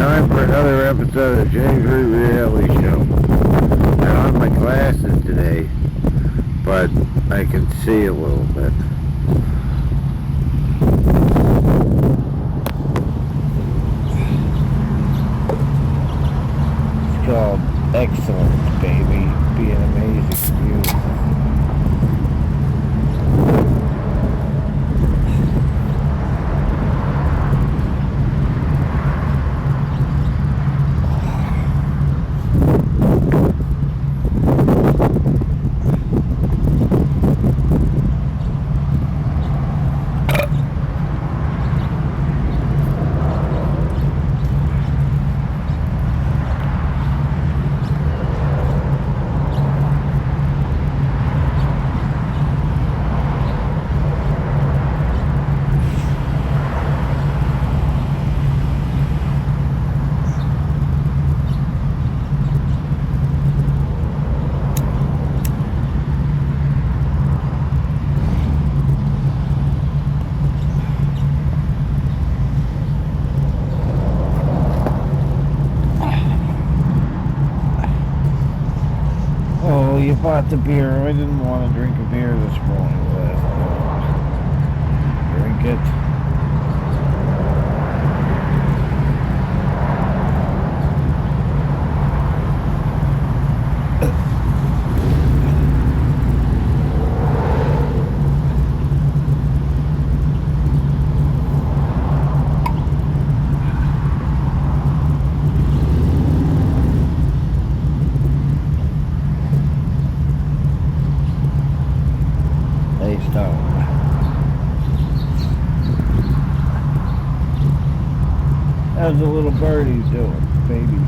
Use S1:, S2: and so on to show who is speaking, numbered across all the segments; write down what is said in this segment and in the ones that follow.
S1: time for another episode of James Root Reality Show. I don't have my glasses today, but I can see a little bit. It's called Excellence, baby. Be an amazing you. Oh, you bought the beer. I didn't want to drink a beer this morning. Drink it. How's the little birdies doing, babies?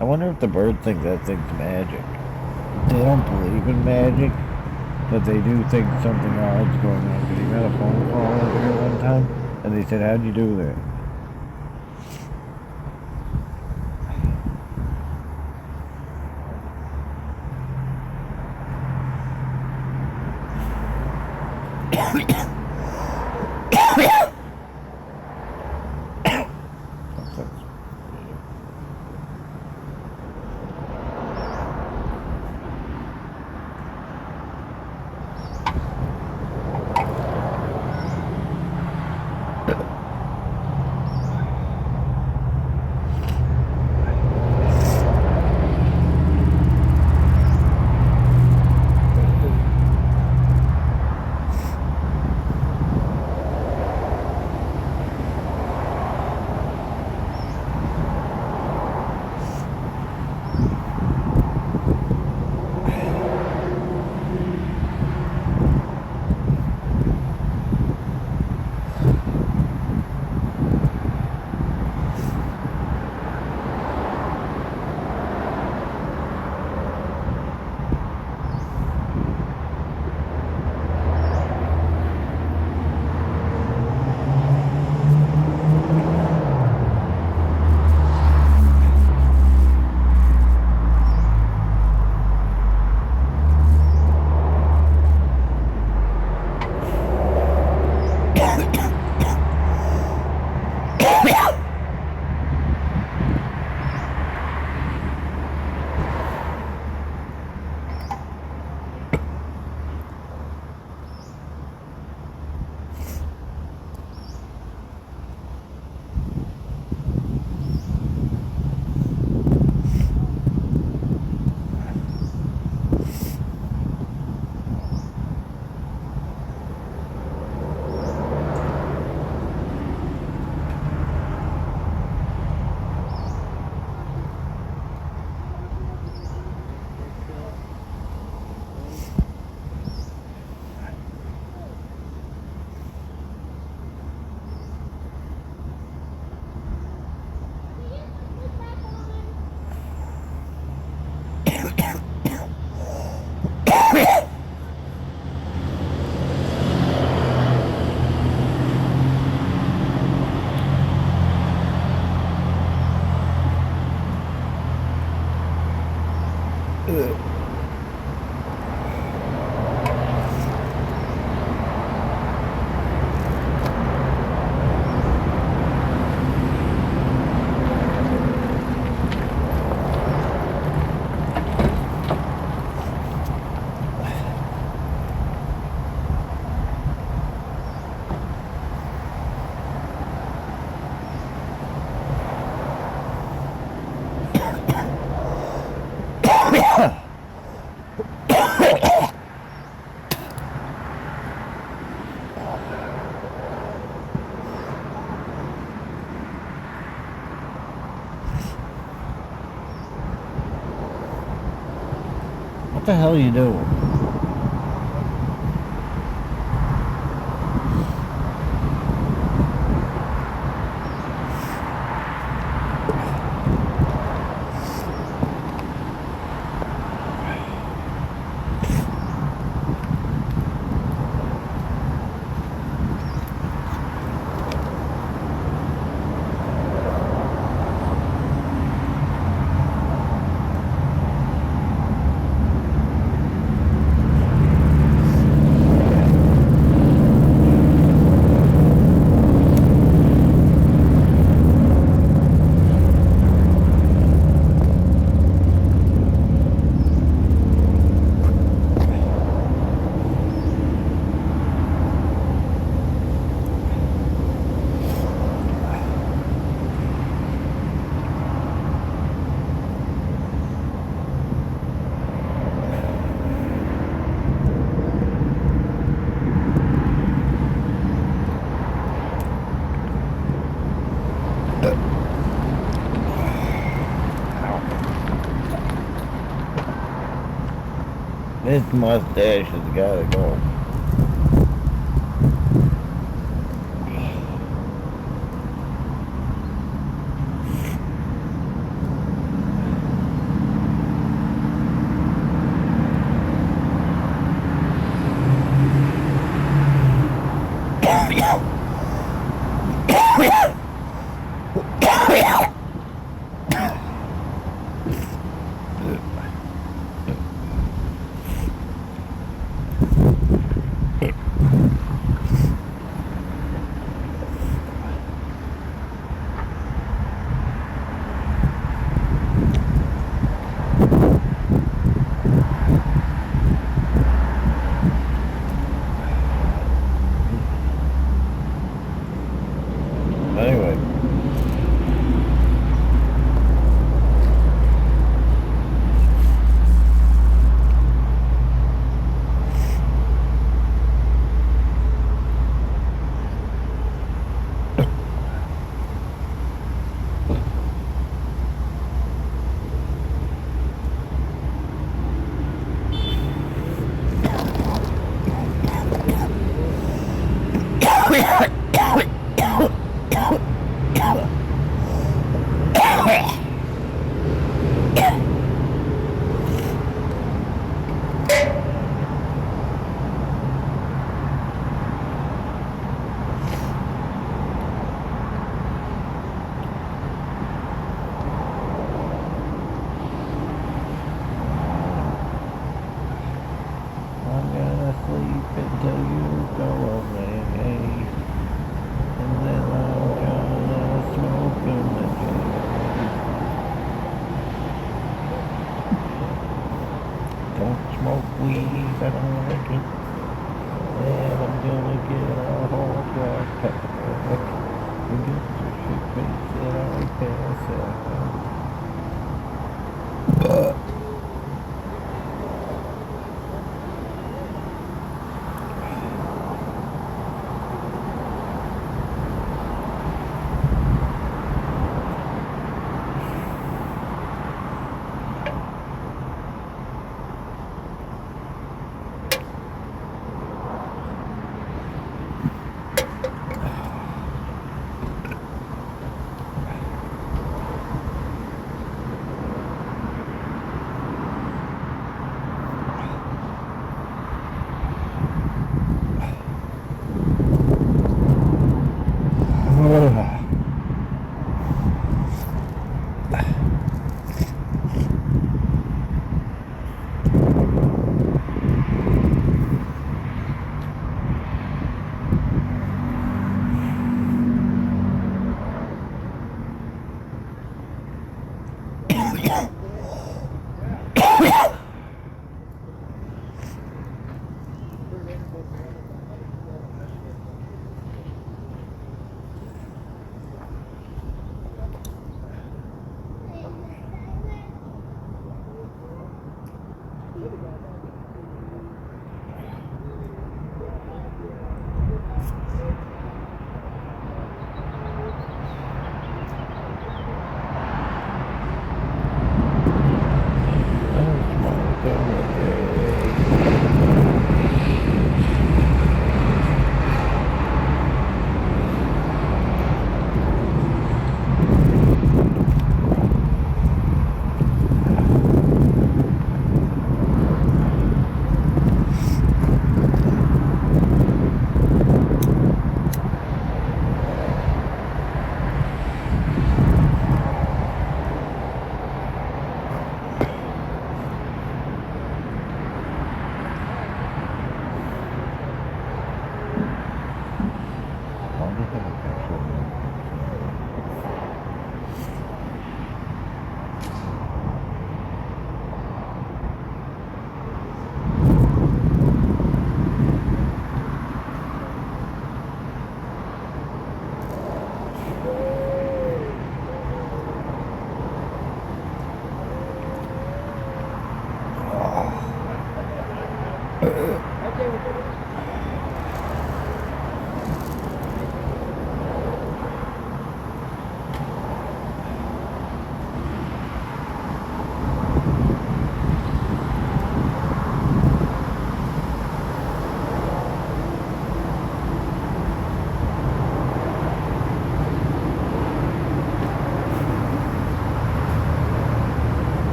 S1: I wonder if the bird thinks that thing's magic. They don't believe in magic, but they do think something odd's going on. Because he got a phone call over here one time, and they said, "How'd you do that?" What the hell are you doing? This mustache has gotta go. Anyway. Until you go away, and then I'm gonna smoke in the jar. Don't smoke weed, I don't like it. And I'm gonna get a whole backpack. And get the shit face that I pass out.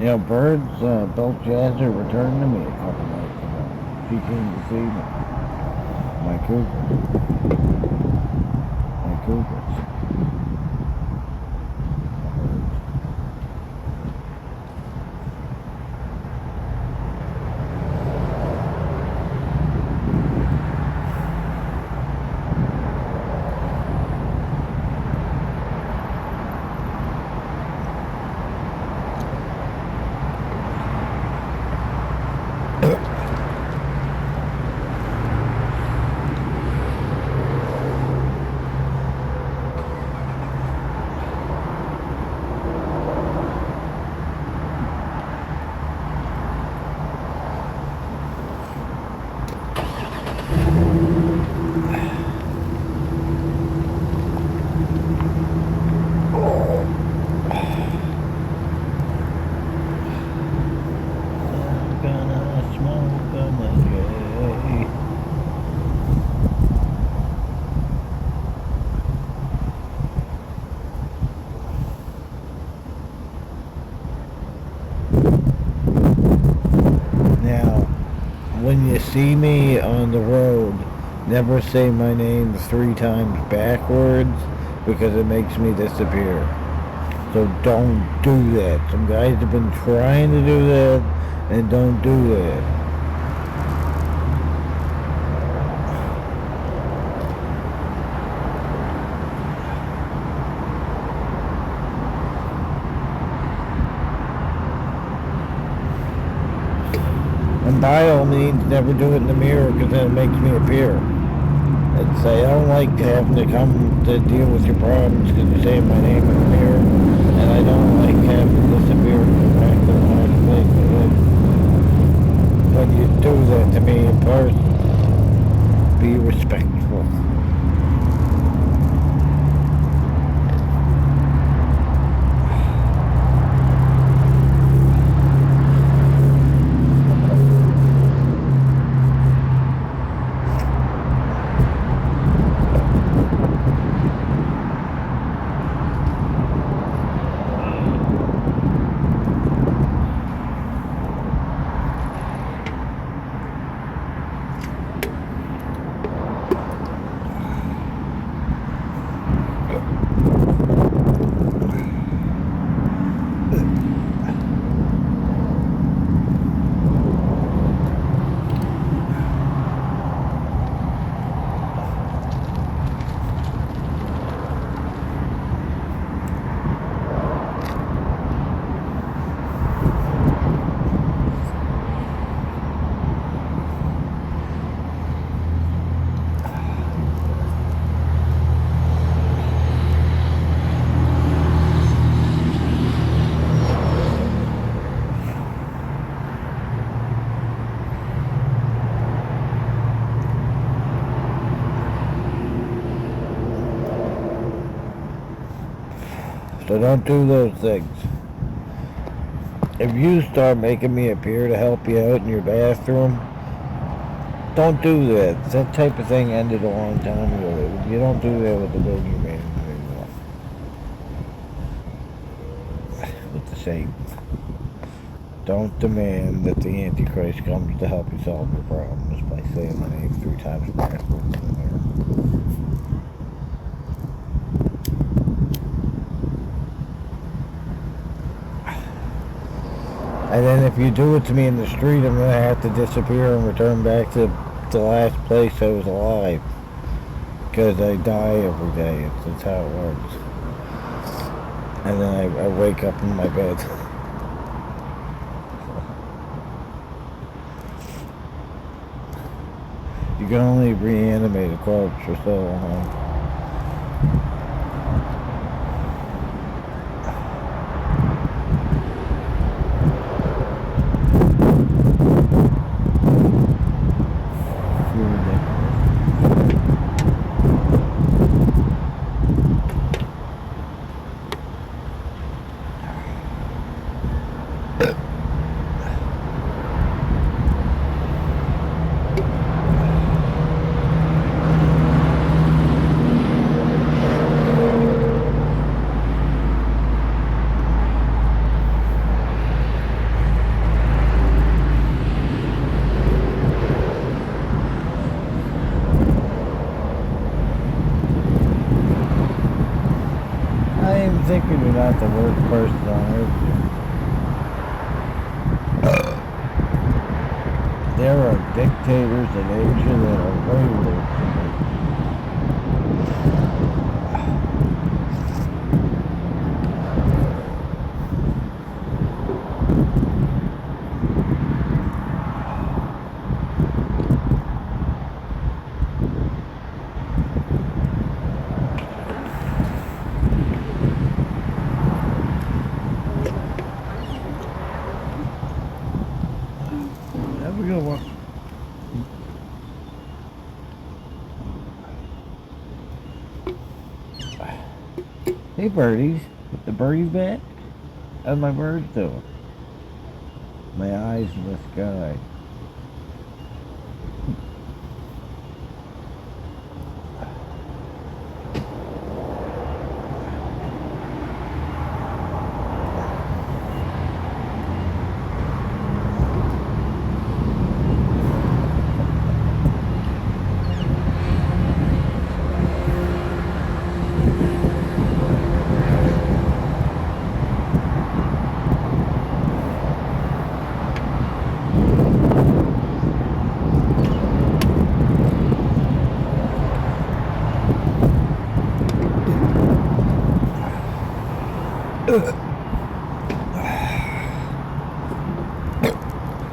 S1: You know, Birds, Belt Jazzer returned to me a couple nights ago. She came to see me. My cougars. My cougars. Now, when you see me on the road, never say my name 3 times backwards because it makes me disappear. So don't do that. Some guys have been trying to do that, and don't do that. And by all means, never do it in the mirror because then it makes me appear. And say, I don't like having to come to deal with your problems because you say my name in the mirror. And I don't like having to disappear and go back to the last place I lived. When you do that to me in person, be respectful. So don't do those things. If you start making me appear to help you out in your bathroom, don't do that. That type of thing ended a long time ago. You don't do that with the boogeyman anymore. With the same. Don't demand that the Antichrist comes to help you solve your problems by saying my name 3 times backwards in the mirror. And then if you do it to me in the street, I'm gonna have to disappear and return back to the last place I was alive. Because I die every day. That's how it works. And then I wake up in my bed. You can only reanimate a corpse for so long. I am thinking you're not the worst person on earth. There are dictators in Asia that are way worse. Have a good one. Hey birdies, the birdies back? How's my birds doing? My eyes in the sky.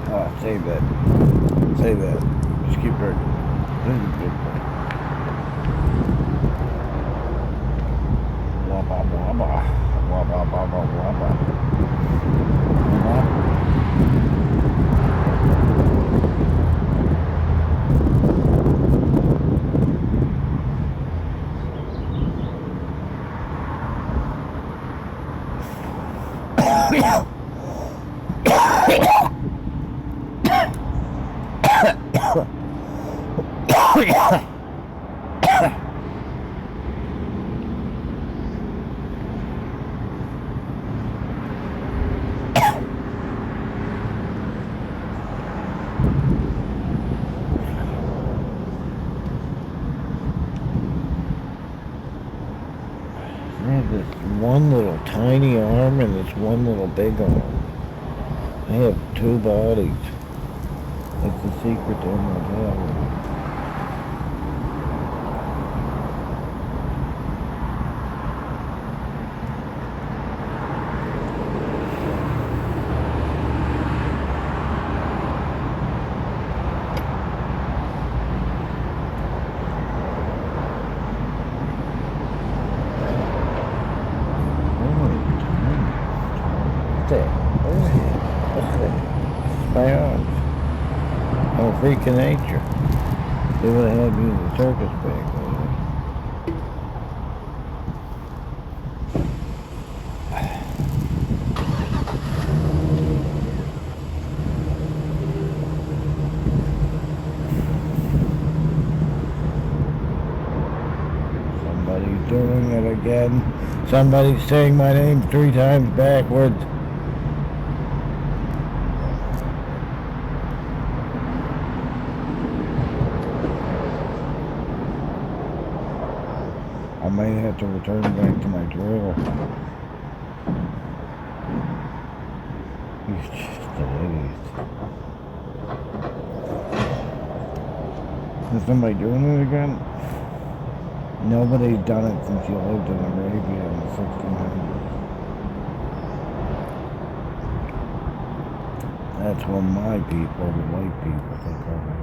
S1: Oh, save that. Save that. Just keep drinking. This is a good one. Wabba wabba. Wabba wabba wabba. I have this one little tiny arm and this one little big arm. I have two bodies. That's the secret to immortality. My arms. I'm a freak of nature. They would have had me in the circus back then. Somebody's doing it again. Somebody's saying my name 3 times backwards. I might have to return back to my drill. He's just the ladies. Is somebody doing it again? Nobody's done it since you lived in Arabia in the 1600s. That's what my people, the white people, think of it.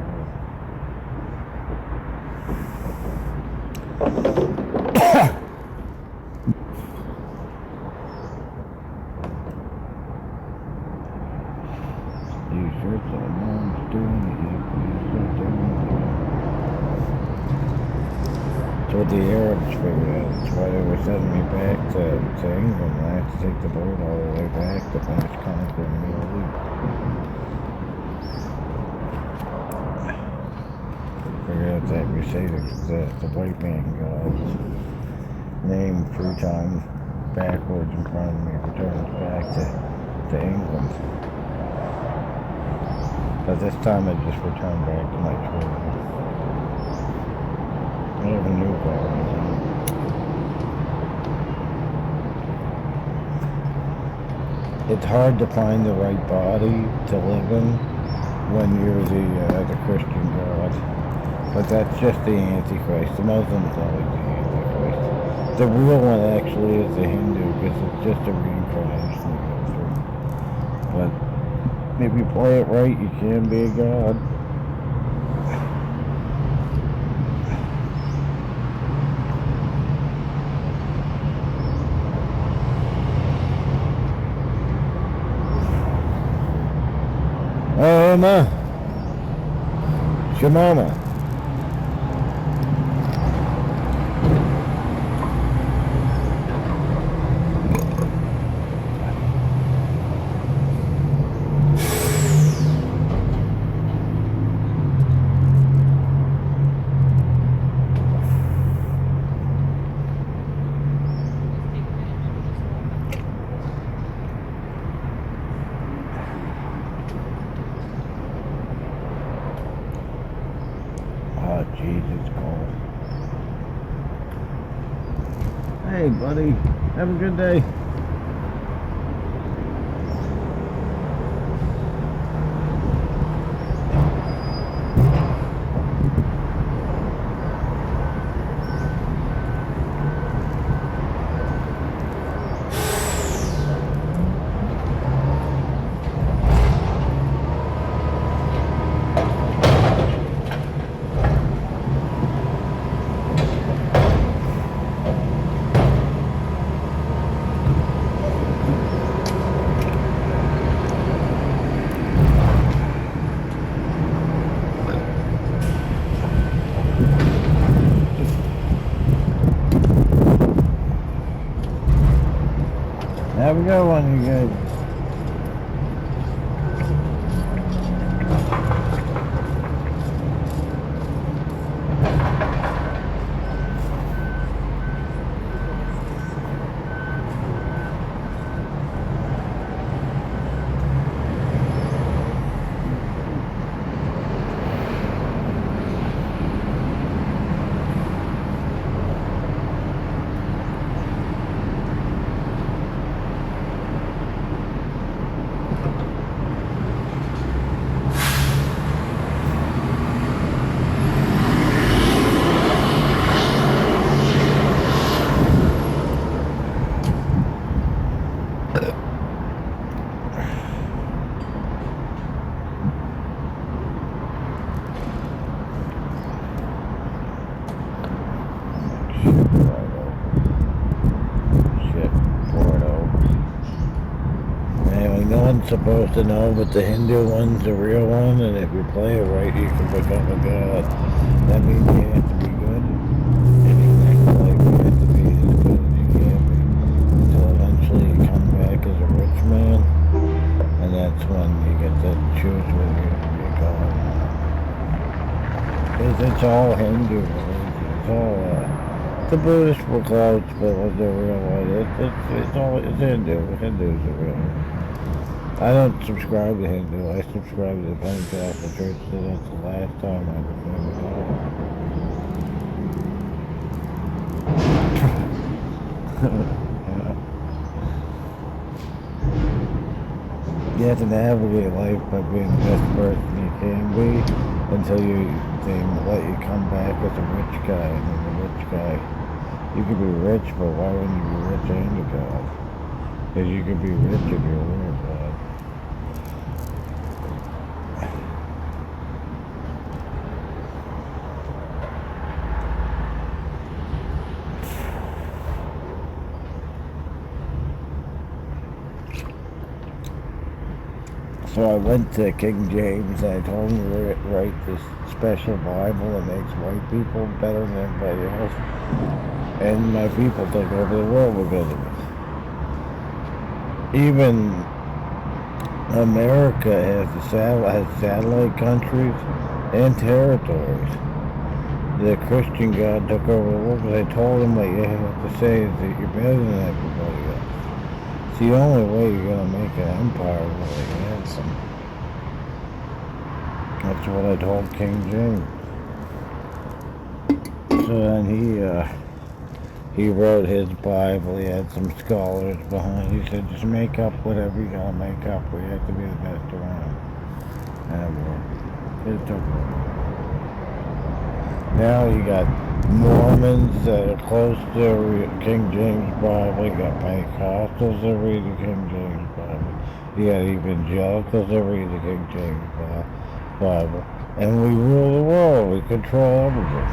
S1: These shirts that no one's doing it yet, but you start doing it. That's what the Arabs figured out. That's why they were sending me back to England. I had to take the boat all the way back to finish conquering the Middle East. Figured out that Crusaders, the white man God's name 3 times backwards in front of me returns back to England. But this time I just returned back to my children. I never knew that. It's hard to find the right body to live in when you're the Christian God. But that's just the Antichrist. The Muslims always the Antichrist. The real one actually is the Hindu because it's just a reincarnation to go through. But if you play it right, you can be a god. Oh, ma. Shemama. Jesus, cold. Hey, buddy. Have a good day. Have a good one, you guys. No one's supposed to know, but the Hindu one's the real one, and if you play it right, you can become a god. That means you have to be good, and in next life you have to be as good as you can be, until eventually you come back as a rich man, and that's when you get to choose whether you're going to be a god or not. Because it's all Hindu religion, it's all, the Buddhist were close, but was the real one. It's Hindu. Hindu's the real one. I don't subscribe to Hindu. I subscribe to the Pentecostal Church, so that's the last time I became a god. You have to navigate life by being the best person you can be until they let you come back as a rich guy, and then the rich guy, you could be rich, but why wouldn't you be rich and a God? Because you could be rich if you're a God. So I went to King James and I told him to write this special Bible that makes white people better than everybody else. And my people took over the world because of it. Even America has satellite countries and territories. The Christian God took over the world because I told him what you have to say is that you're better than everybody else. It's the only way you're going to make an empire really handsome. That's what I told King James. So then he wrote his Bible. He had some scholars behind. He said, just make up whatever you gotta make up. We have to be the best around. And it took over. Now you got Mormons that are close to King James Bible. You got Pentecostals that read the King James Bible. You got evangelicals that read the King James Bible. And we rule the world. We control everything.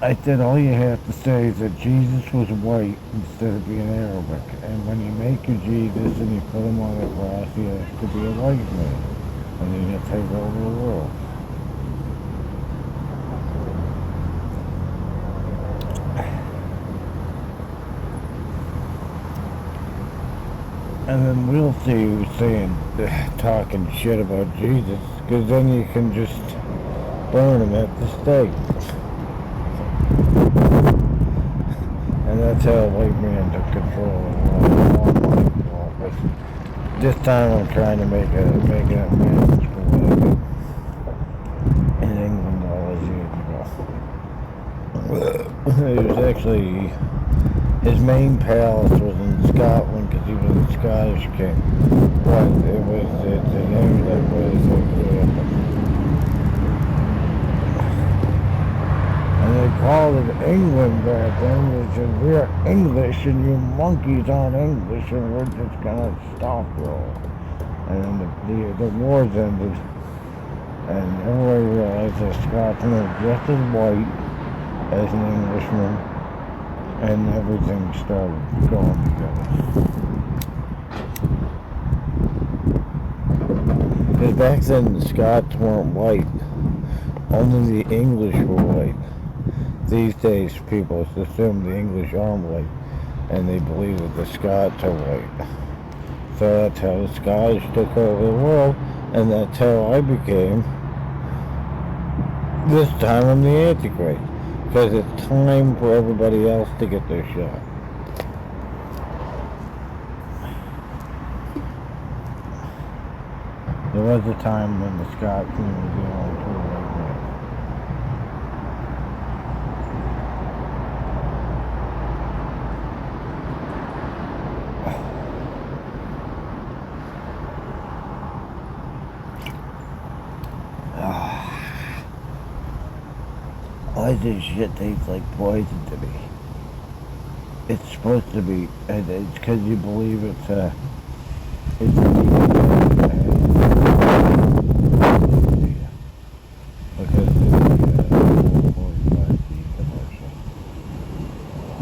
S1: I said all you have to say is that Jesus was white instead of being Arabic. And when you make your Jesus and you put him on the cross, he has to be a white man. And then you take over the world. And then we'll see who's talking shit about Jesus, because then you can just burn him at the stake. And that's how white man took control of the world. This time I'm trying to make an amends for what I did in England all those years ago. It was actually, his main palace was in Scotland because he was a Scottish king. But it's an England was and they called it England back then. They said, we're English and you monkeys aren't English and we're just gonna stop you all. And then the wars ended and everybody realized that Scotsman was just as white as an Englishman, and everything started going together. Because back then the Scots weren't white, only the English were white. These days people assume the English aren't white, and they believe that the Scots are white. So that's how the Scottish took over the world, and that's how I became, this time I'm the Antichrist. Because it's time for everybody else to get their shot. There was a time when the Scotsman was the only true white man. Why does this shit taste like poison to me? It's supposed to be, and it's because you believe it's because it's 45 commercial.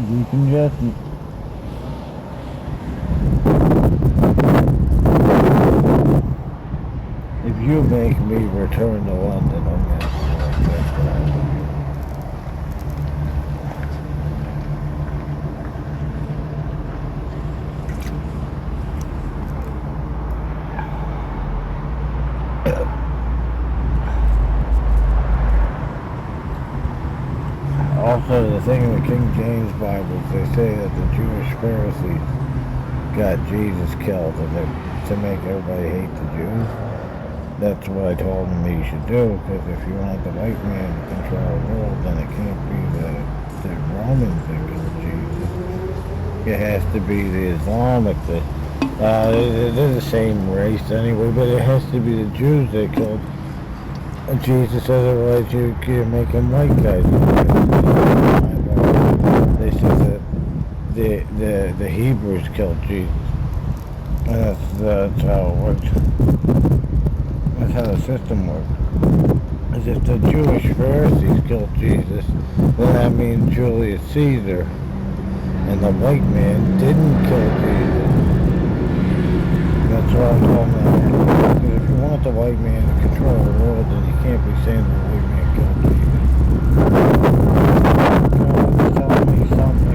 S1: Decongestant. If you make me return to London, I'm going to do that. Also, the thing in the King James Bible, they say that the Jewish Pharisees got Jesus killed to make everybody hate the Jews. That's what I told him he should do, because if you want the white man to control the world, then it can't be the Romans that killed Jesus. it has to be the Islamic. They're the same race anyway, but it has to be the Jews that killed Jesus. Otherwise, you're making white guys. They said that the Hebrews killed Jesus. And that's how it works. That's how the system works. As if the Jewish Pharisees killed Jesus, then that means Julius Caesar and the white man didn't kill Jesus. That's what I'm talking about. Because if you want the white man to control the world, then you can't be saying the white man killed Jesus. God, tell me something.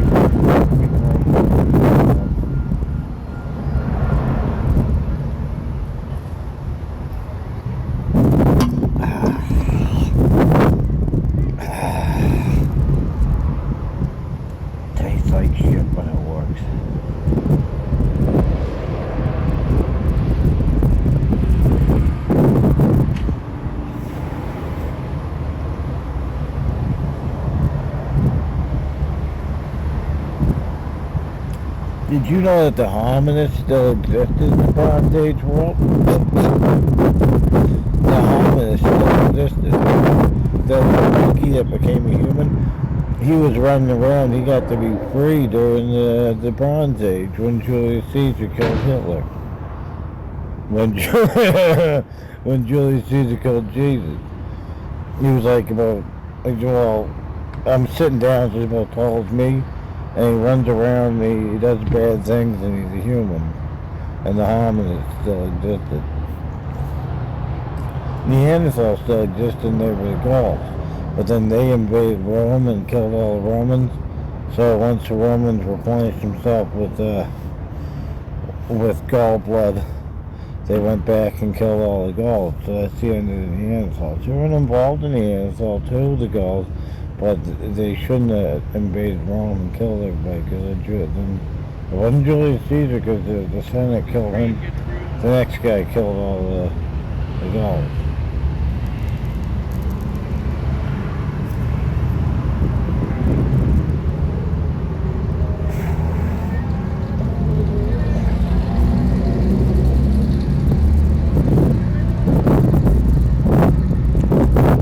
S1: Tastes like shit, but it works. Did you know that the hominids still existed in the Bronze Age world? The hominids still existed. The monkey that became a human, he was running around. He got to be free during the Bronze Age when Julius Caesar killed Hitler. When when Julius Caesar killed Jesus, he was like about, well, I'm sitting down, he's about tall as me, and he runs around, he does bad things, and he's a human. And the hominids still existed. Neanderthals still existed, and they were the Gauls. But then they invaded Rome and killed all the Romans. So once the Romans replenished themselves with Gaul blood, they went back and killed all the Gauls. So that's the end of the Neanderthals. They weren't involved in Neanderthal too, the Gauls. But they shouldn't have invaded Rome and killed everybody, because it wasn't Julius Caesar, because the Senate killed him. The next guy killed all the Gauls.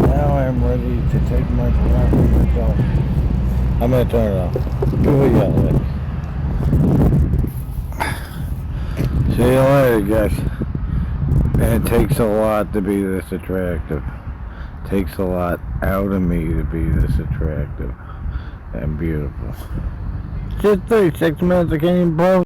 S1: Now I'm ready to take my breath myself. I'm going to turn it off. Do what yell at. See you later, guys. And it takes a lot to be this attractive. It takes a lot out of me to be this attractive and beautiful. Just 36 minutes, I can't even blow.